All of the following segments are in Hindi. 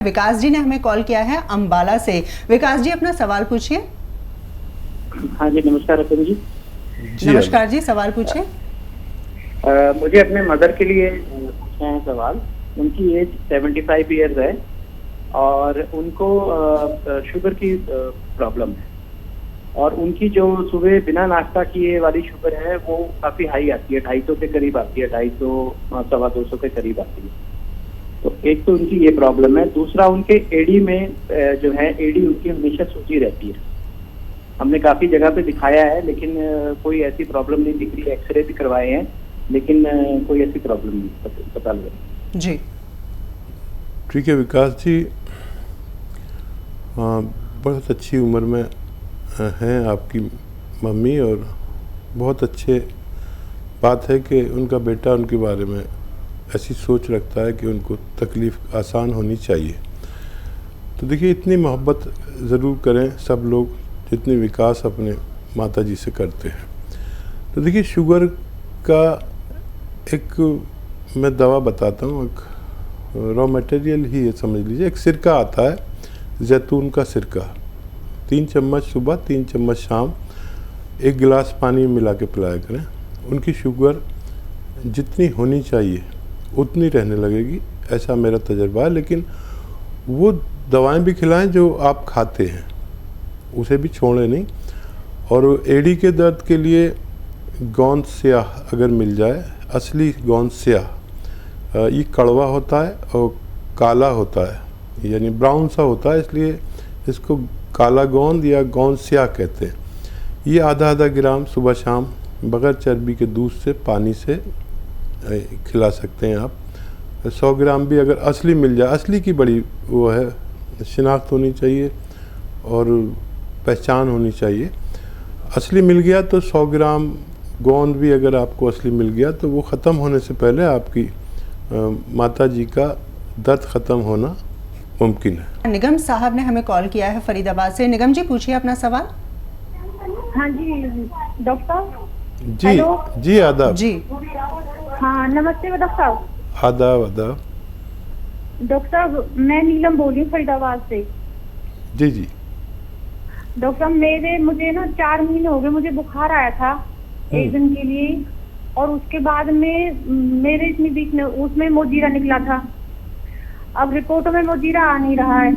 विकास जी ने हमें कॉल किया है अंबाला से। विकास जी अपना सवाल पूछिए। हाँ जी, नमस्कार रतन जी। नमस्कार जी, सवाल पूछिए। मुझे अपने मदर के लिए पूछना है सवाल। उनकी एज 75 इयर्स है और उनको शुगर की प्रॉब्लम है और उनकी जो सुबह बिना नाश्ता किए वाली शुगर है वो काफी हाई आती है, 250 के करीब आती है, 250 250 के करीब आती है। तो एक तो उनकी ये प्रॉब्लम है, दूसरा उनके एडी में जो है एडी उनकी हमेशा सूजी रहती है। हमने काफी जगह पे दिखाया है लेकिन कोई ऐसी प्रॉब्लम नहीं दिख रही, एक्सरे भी करवाए हैं लेकिन कोई ऐसी प्रॉब्लम नहीं पता लग रही। जी ठीक है विकास जी, बहुत अच्छी उम्र में हैं आपकी मम्मी और बहुत अच्छे बात है कि उनका बेटा उनके बारे में ऐसी सोच रखता है कि उनको तकलीफ़ आसान होनी चाहिए। तो देखिए, इतनी मोहब्बत ज़रूर करें सब लोग जितनी विकास अपने माता जी से करते हैं। तो देखिए, शुगर का एक मैं दवा बताता हूँ, एक रॉ मटेरियल ही है समझ लीजिए। एक सिरका आता है, जैतून का सिरका, 3 चम्मच सुबह 3 चम्मच शाम 1 गिलास पानी में मिला के पिलाया करें। उनकी शुगर जितनी होनी चाहिए उतनी रहने लगेगी, ऐसा मेरा तजर्बा है। लेकिन वो दवाएं भी खिलाएं जो आप खाते हैं, उसे भी छोड़ें नहीं। और एडी के दर्द के लिए गोंद स्याह अगर मिल जाए, असली गोंद स्याह, ये कड़वा होता है और काला होता है, यानी ब्राउन सा होता है, इसलिए इसको काला गोंद या गोंद स्याह कहते हैं। ये आधा ग्राम सुबह शाम बगैर चर्बी के दूध से पानी से खिला सकते हैं आप। 100 ग्राम भी अगर असली मिल जाए, असली की बड़ी वो है, शिनाख्त होनी चाहिए और पहचान होनी चाहिए। असली मिल गया तो 100 ग्राम गोंद भी अगर आपको असली मिल गया तो वो ख़त्म होने से पहले आपकी माता जी का दर्द ख़त्म होना मुमकिन है। निगम साहब ने हमें कॉल किया है फरीदाबाद से। निगम जी पूछिए अपना सवाल। हाँ जी डॉक्टर जी। हेलो। जी आदाब। जी हाँ नमस्ते डॉक्टर साहब। आदाब आदाब। डॉक्टर साहब मैं नीलम बोल रही हूँ फरीदाबाद से। जी जी। डॉक्टर साहब मुझे ना 4 महीने हो गए, मुझे बुखार आया था 1 दिन के लिए और उसके बाद में मेरे इतनी बीच में उसमें मोजीरा निकला था। अब रिपोर्टों में मोजीरा आ नहीं रहा है।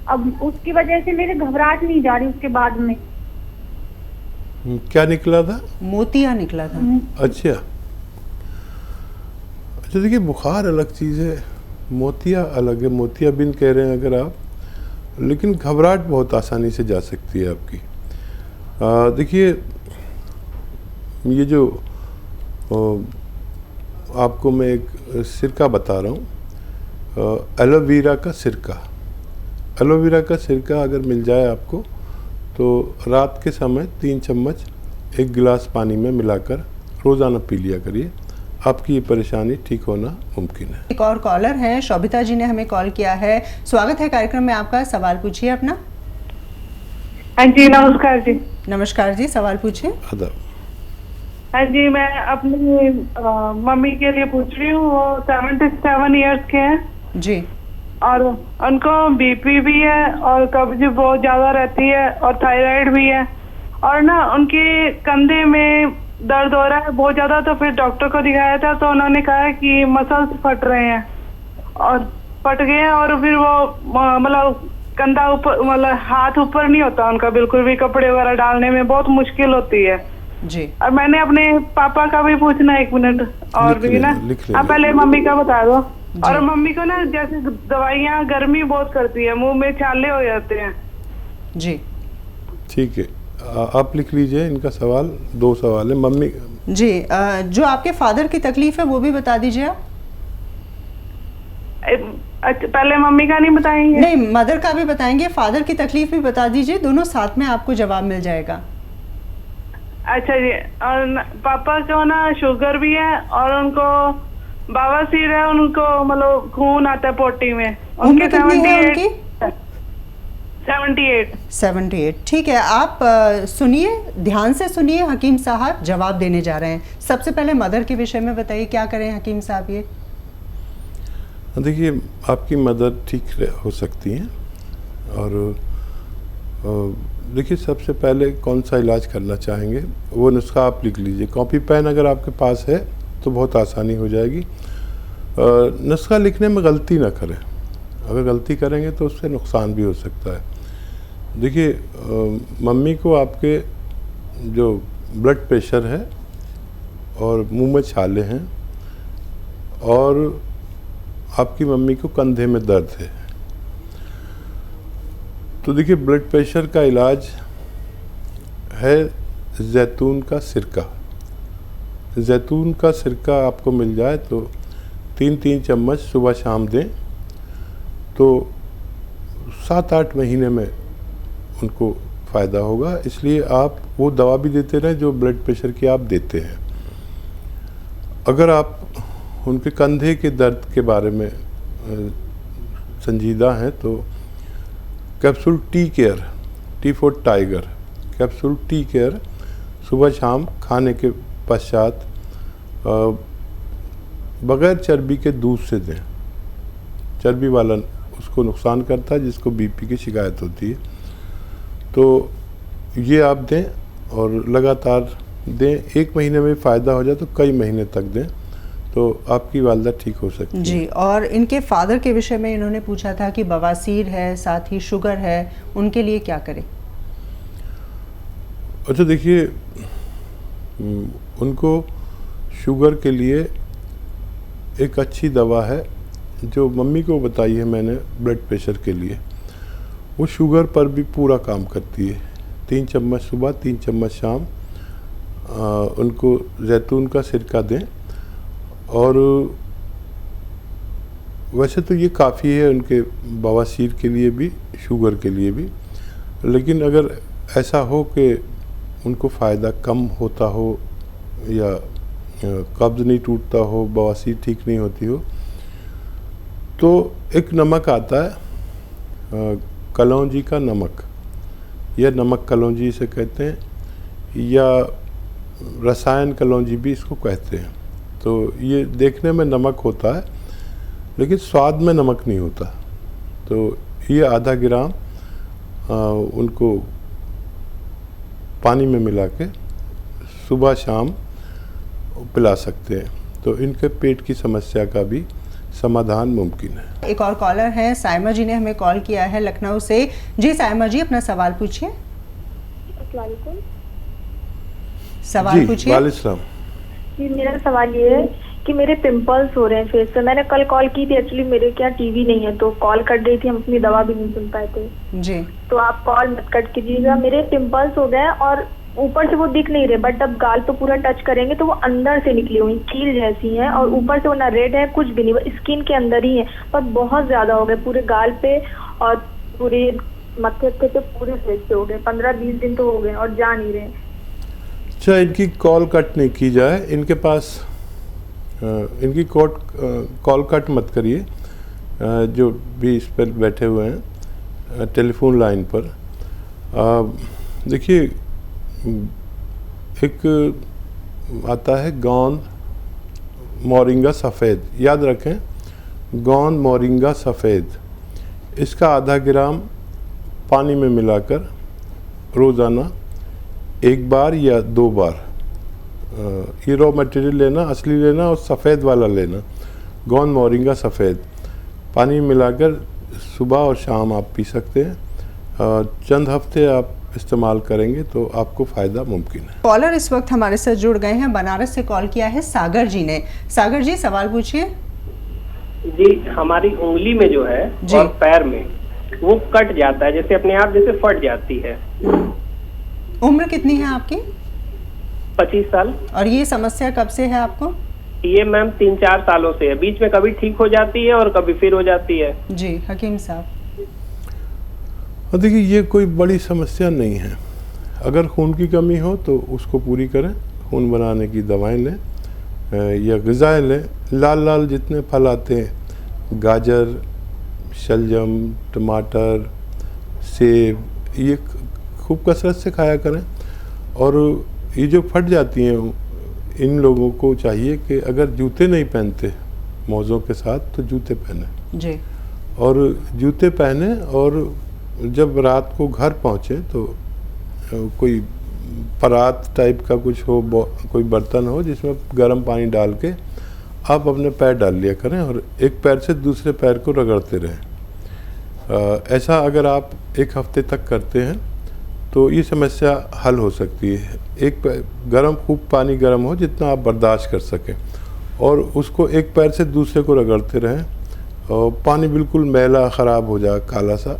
अब उसकी वजह से मेरे घबराहट नहीं जा रही। उसके बाद में क्या निकला था? मोतिया निकला था। अच्छा, देखिए, बुखार अलग चीज़ है, मोतिया अलग है। मोतिया बिन कह रहे हैं अगर आप, लेकिन घबराहट बहुत आसानी से जा सकती है आपकी। देखिए, ये जो आपको मैं एक सिरका बता रहा हूँ, एलोवेरा का सिरका। एलोवेरा का सिरका अगर मिल जाए आपको तो रात के समय 3 चम्मच 1 गिलास पानी में मिलाकर रोज़ाना पी लिया करिए, आपकी ये परेशानी ठीक होना मुमकिन है। एक और कॉलर हैं, शोभिता जी ने हमें कॉल किया है। स्वागत है कार्यक्रम में आपका। सवाल पूछिए अपना। हाँ जी नमस्कार जी। नमस्कार जी, सवाल पूछिए। आदाब। हाँ जी, मैं अपनी मम्मी के लिए पूछ रही हूँ। वो 77 इयर्स के हैं जी और उनको बीपी भी है और कब्ज बहुत ज्यादा रहती है और थायराइड भी है और ना उनके कंधे में दर्द हो रहा है बहुत ज्यादा। तो फिर डॉक्टर को दिखाया था तो उन्होंने कहा कि मसल्स फट रहे हैं और फट गए हैं और फिर वो मतलब कंधा ऊपर, मतलब हाथ ऊपर नहीं होता उनका बिल्कुल भी, कपड़े वगैरह डालने में बहुत मुश्किल होती है जी। और मैंने अपने पापा का भी पूछना 1 मिनट और भी ना। आप पहले मम्मी का बता दो। और मम्मी को ना जैसे दवाइयाँ गर्मी बहुत करती है, मुंह में छाले हो जाते हैं। जी ठीक है, आप लिख लीजिए इनका सवाल। 2 सवाल है मम्मी जी। जो आपके फादर की तकलीफ है वो भी बता दीजिए आप। अच्छा, पहले मम्मी का नहीं बताएंगे? नहीं, मदर का भी बताएंगे, फादर की तकलीफ भी बता दीजिए, दोनों साथ में आपको जवाब मिल जाएगा। अच्छा जी। और पापा को ना शुगर भी है और उनको बवासीर है, उनको मतलब खून आता है पोटी में। उम्र कितनी है उनकी? 78। ठीक है, आप सुनिए, ध्यान से सुनिए, हकीम साहब जवाब देने जा रहे हैं। सबसे पहले मदर के विषय में बताइए, क्या करें हकीम साहब? ये देखिए, आपकी मदर ठीक हो सकती हैं। और देखिए, सबसे पहले कौन सा इलाज करना चाहेंगे वो नुस्खा आप लिख लीजिए। कॉपी पेन अगर आपके पास है तो बहुत आसानी हो जाएगी। नुस्खा लिखने में गलती ना करें, अगर गलती करेंगे तो उससे नुकसान भी हो सकता है। देखिए, मम्मी को आपके जो ब्लड प्रेशर है और मुंह में छाले हैं और आपकी मम्मी को कंधे में दर्द है। तो देखिए, ब्लड प्रेशर का इलाज है जैतून का सिरका। जैतून का सिरका आपको मिल जाए तो 3-3 चम्मच सुबह शाम दें तो 7-8 महीने में उनको फ़ायदा होगा। इसलिए आप वो दवा भी देते रहें जो ब्लड प्रेशर की आप देते हैं। अगर आप उनके कंधे के दर्द के बारे में संजीदा हैं तो capsule tea care, T for tiger, capsule tea care सुबह शाम खाने के पश्चात बग़ैर चर्बी के दूध से दें। चर्बी वाला उसको नुकसान करता है, जिसको बीपी की शिकायत होती है। तो ये आप दें और लगातार दें। 1 महीने में फ़ायदा हो जाए तो कई महीने तक दें, तो आपकी वालदा ठीक हो सकती है। जी, और इनके फादर के विषय में इन्होंने पूछा था कि बवासीर है, साथ ही शुगर है, उनके लिए क्या करें? अच्छा, देखिए, उनको शुगर के लिए एक अच्छी दवा है जो मम्मी को बताई है मैंने ब्लड प्रेशर के लिए। वो शुगर पर भी पूरा काम करती है। 3 चम्मच सुबह, 3 चम्मच शाम उनको जैतून का सिरका दें। और वैसे तो ये काफ़ी है उनके बवासीर के लिए भी, शुगर के लिए भी। लेकिन अगर ऐसा हो कि उनको फ़ायदा कम होता हो या कब्ज़ नहीं टूटता हो, बवासीर ठीक नहीं होती हो, तो एक नमक आता है कलौंजी का नमक, या नमक कलौंजी इसे कहते हैं, या रसायन कलौंजी भी इसको कहते हैं। तो ये देखने में नमक होता है लेकिन स्वाद में नमक नहीं होता। तो ये आधा ग्राम उनको पानी में मिला के सुबह शाम पिला सकते हैं, तो इनके पेट की समस्या का भी समाधान मुमकिन है। एक और कॉलर हैं, साइमा जी ने हमें कॉल किया है लखनऊ से। जी साइमा जी, अपना सवाल पूछिए। सवाल पूछिए। वालेकुम। जी, मेरा सवाल ये है कि मेरे पिंपल्स हो रहे हैं फेस पे। मैंने कल कॉल की थी, एक्चुअली मेरे क्या टीवी नहीं है तो कॉल कट गई थी, हम अपनी दवा भी नहीं सुन पाए थे। जी, तो आप कॉल मत कट कीजिएगा। मेरे पिंपल्स हो गए और ऊपर से वो दिख नहीं रहे, बट अब गाल पे पूरा टच करेंगे तो वो अंदर से निकली हुई कील जैसी हैं, और ऊपर से वो ना रेड है कुछ भी नहीं, स्किन के अंदर ही है, पर बहुत ज्यादा हो गए पूरे गाल पे और पूरे मत्थे पे पूरे फेस पे हो गए। 15-20 दिन तो हो गए और जा नहीं रहे। अच्छा, इनकी कॉल कट नहीं की जाए, इनके पास इनकी कॉल कट मत करिए। जो भी इस पर बैठे हुए हैं टेलीफोन लाइन पर, देखिए, एक आता है गोंद मोरिंगा सफ़ेद, याद रखें, गोंद मोरिंगा सफ़ेद। इसका आधा ग्राम पानी में मिलाकर रोज़ाना 1 बार या 2 बार, ये रॉ मटेरियल लेना, असली लेना और सफ़ेद वाला लेना, गोंद मोरिंगा सफ़ेद, पानी में मिलाकर सुबह और शाम आप पी सकते हैं। चंद हफ्ते आप इस्तेमाल करेंगे तो आपको फ़ायदा मुमकिन है। कॉलर इस वक्त हमारे साथ जुड़ गए हैं, बनारस से कॉल किया है सागर जी ने। सागर जी, सवाल पूछिए। जी, हमारी उंगली में जो है और पैर में वो कट जाता है, जैसे अपने आप जैसे फट जाती है। उम्र कितनी है आपकी? 25 साल। और ये समस्या कब से है आपको? ये मैम 3-4 सालों से है, बीच में कभी ठीक हो जाती है और कभी फिर हो जाती है। जी, हकीम साहब। और देखिए, ये कोई बड़ी समस्या नहीं है। अगर खून की कमी हो तो उसको पूरी करें, खून बनाने की दवाएं लें या ग़िज़ाएं लें। लाल लाल जितने फल आते हैं, गाजर, शलजम, टमाटर, सेब, ये खूब कसरत से खाया करें। और ये जो फट जाती हैं, इन लोगों को चाहिए कि अगर जूते नहीं पहनते मोज़ों के साथ, तो जूते पहने जी। और जूते पहने और जब रात को घर पहुँचे तो कोई परात टाइप का कुछ हो, कोई बर्तन हो जिसमें गर्म पानी डाल के आप अपने पैर डाल लिया करें और एक पैर से दूसरे पैर को रगड़ते रहें। ऐसा अगर आप एक हफ्ते तक करते हैं तो ये समस्या हल हो सकती है। एक गर्म खूब पानी गर्म हो जितना आप बर्दाश्त कर सकें और उसको एक पैर से दूसरे को रगड़ते रहें और पानी बिल्कुल मैला ख़राब हो जाए, काला सा,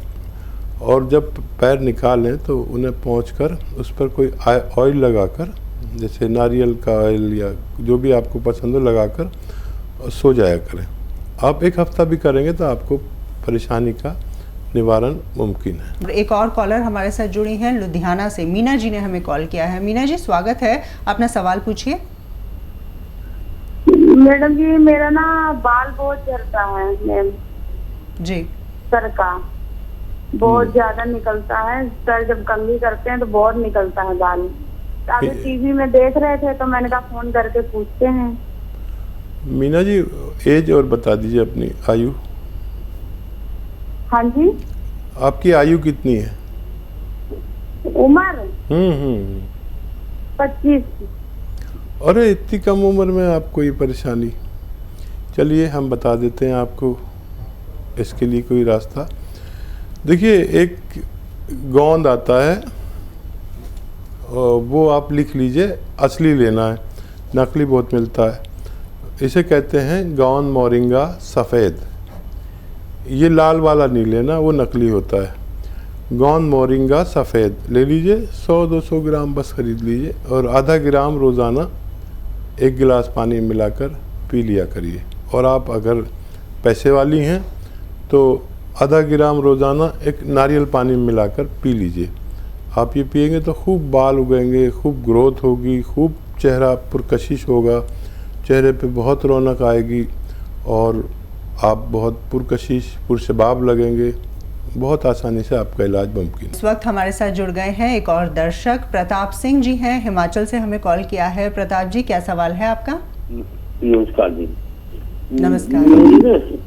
और जब पैर निकालें तो उन्हें पोंछकर उस पर कोई ऑयल लगाकर, जैसे नारियल का ऑयल या जो भी आपको पसंद हो, लगाकर सो जाया करें। आप एक हफ्ता भी करेंगे तो आपको परेशानी का निवारण मुमकिन है। एक और कॉलर हमारे साथ जुड़ी हैं लुधियाना से, मीना जी ने हमें कॉल किया है। मीना जी स्वागत है, अपना सवाल पूछिए। मैडम जी मेरा ना बाल बहुत झड़ता है मैम जी, सर का बहुत ज्यादा निकलता है। सर जब कंघी करते हैं तो बहुत निकलता है बाल। अभी टीवी में देख रहे थे तो मैंने कहा फोन करके पूछते हैं। मीना जी एज और बता दीजिए अपनी आयु। हाँ जी, आपकी आयु कितनी है? उम्र 25। अरे इतनी कम उम्र में आपको ये परेशानी। चलिए हम बता देते हैं आपको इसके लिए कोई रास्ता। देखिए, एक गोंद आता है वो आप लिख लीजिए, असली लेना है, नकली बहुत मिलता है। इसे कहते हैं गोंद मोरिंगा सफ़ेद। ये लाल वाला नहीं लेना, वो नकली होता है। गोंद मोरिंगा सफ़ेद ले लीजिए, 100-200 ग्राम बस ख़रीद लीजिए और आधा ग्राम रोज़ाना 1 गिलास पानी मिलाकर पी लिया करिए। और आप अगर पैसे वाली हैं तो आधा ग्राम रोज़ाना एक नारियल पानी में मिलाकर पी लीजिए। आप ये पिएंगे तो खूब बाल उगेंगे, खूब ग्रोथ होगी, खूब चेहरा पुरकशिश होगा, चेहरे पे बहुत रौनक आएगी और आप बहुत पुरकशिश पुरशबाब लगेंगे। बहुत आसानी से आपका इलाज मुमकिन है। इस वक्त हमारे साथ जुड़ गए हैं एक और दर्शक, प्रताप सिंह जी हैं, हिमाचल से हमें कॉल किया है। प्रताप जी क्या सवाल है आपका? नमस्कार जी। नमस्कार।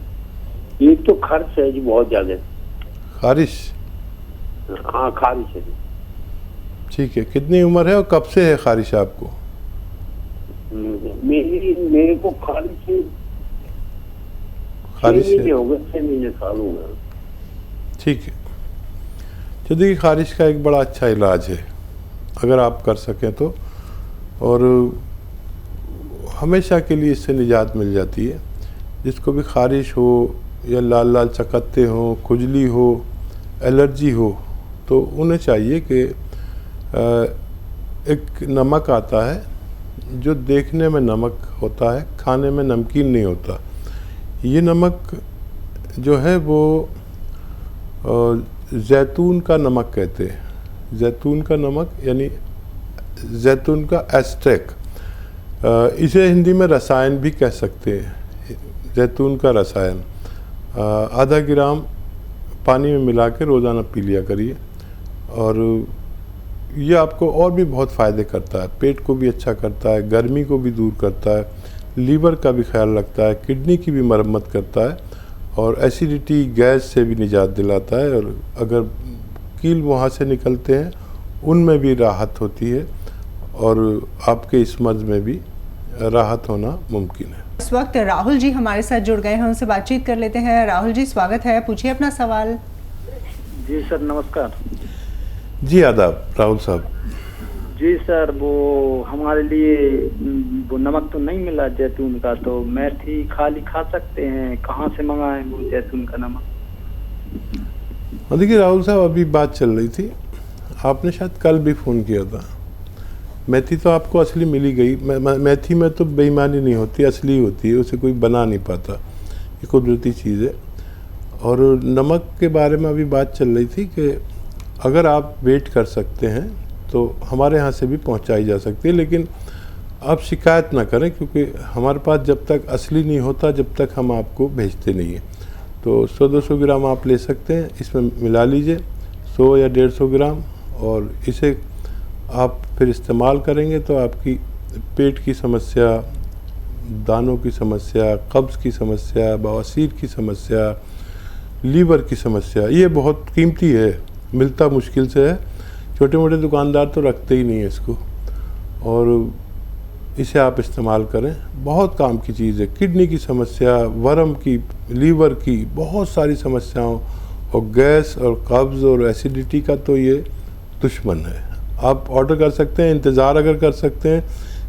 एक तो खर्च है जी बहुत ज्यादा। खारिश? हाँ खारिश है। ठीक है, कितनी उम्र है और कब से है खारिश आपको? मेरे को खारिश है 6 महीने हो गए, 6 महीने साल हो गए। ठीक है, तो देखिए खारिश का एक बड़ा अच्छा इलाज है अगर आप कर सकें तो, और हमेशा के लिए इससे निजात मिल जाती है। जिसको भी खारिश हो या लाल लाल चकत्ते हो, खुजली हो, एलर्जी हो, तो उन्हें चाहिए कि एक नमक आता है जो देखने में नमक होता है, खाने में नमकीन नहीं होता। ये नमक जो है वो जैतून का नमक कहते हैं। जैतून का नमक यानी जैतून का एस्ट्रेक, इसे हिंदी में रसायन भी कह सकते हैं। जैतून का रसायन आधा ग्राम पानी में मिला के रोज़ाना पी लिया करिए और ये आपको और भी बहुत फ़ायदे करता है। पेट को भी अच्छा करता है, गर्मी को भी दूर करता है, लीवर का भी ख्याल रखता है, किडनी की भी मरम्मत करता है और एसिडिटी गैस से भी निजात दिलाता है। और अगर कील वहाँ से निकलते हैं उनमें भी राहत होती है और आपके इस मर्ज में भी राहत होना मुमकिन है। इस वक्त राहुल जी हमारे साथ जुड़ गए हैं, उनसे बातचीत कर लेते हैं। राहुल जी स्वागत है, पूछिए अपना सवाल। जी सर नमस्कार। जी आदाब राहुल साहब। जी सर, वो हमारे लिए वो नमक तो नहीं मिला जैतून का, तो मेथी खाली खा सकते हैं, कहाँ से मंगाएं वो जैतून का नमक? देखिए राहुल साहब, अभी बात चल रही थी, आपने शायद कल भी फ़ोन किया था। मेथी तो आपको असली मिली गई। मेथी में तो बेईमानी नहीं होती, असली होती है, उसे कोई बना नहीं पाता, ये कुदरती चीज़ है। और नमक के बारे में अभी बात चल रही थी कि अगर आप वेट कर सकते हैं तो हमारे यहाँ से भी पहुँचाई जा सकती है, लेकिन आप शिकायत ना करें क्योंकि हमारे पास जब तक असली नहीं होता जब तक हम आपको भेजते नहीं हैं। तो 100-200 ग्राम आप ले सकते हैं, इसमें मिला लीजिए 100 या 150 ग्राम, और इसे आप फिर इस्तेमाल करेंगे तो आपकी पेट की समस्या, दानों की समस्या, कब्ज़ की समस्या, बवासीर की समस्या, लीवर की समस्या, ये बहुत कीमती है, मिलता मुश्किल से है। छोटे मोटे दुकानदार तो रखते ही नहीं है इसको, और इसे आप इस्तेमाल करें, बहुत काम की चीज़ है। किडनी की समस्या, वर्म की, लीवर की, बहुत सारी समस्याओं, और गैस और कब्ज़ और एसिडिटी का तो ये दुश्मन है। आप ऑर्डर कर सकते हैं, इंतज़ार अगर कर सकते हैं,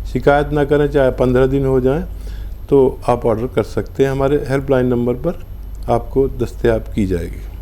शिकायत ना करें, चाहे 15 दिन हो जाएं, तो आप ऑर्डर कर सकते हैं। हमारे हेल्पलाइन नंबर पर आपको दस्तयाब की जाएगी।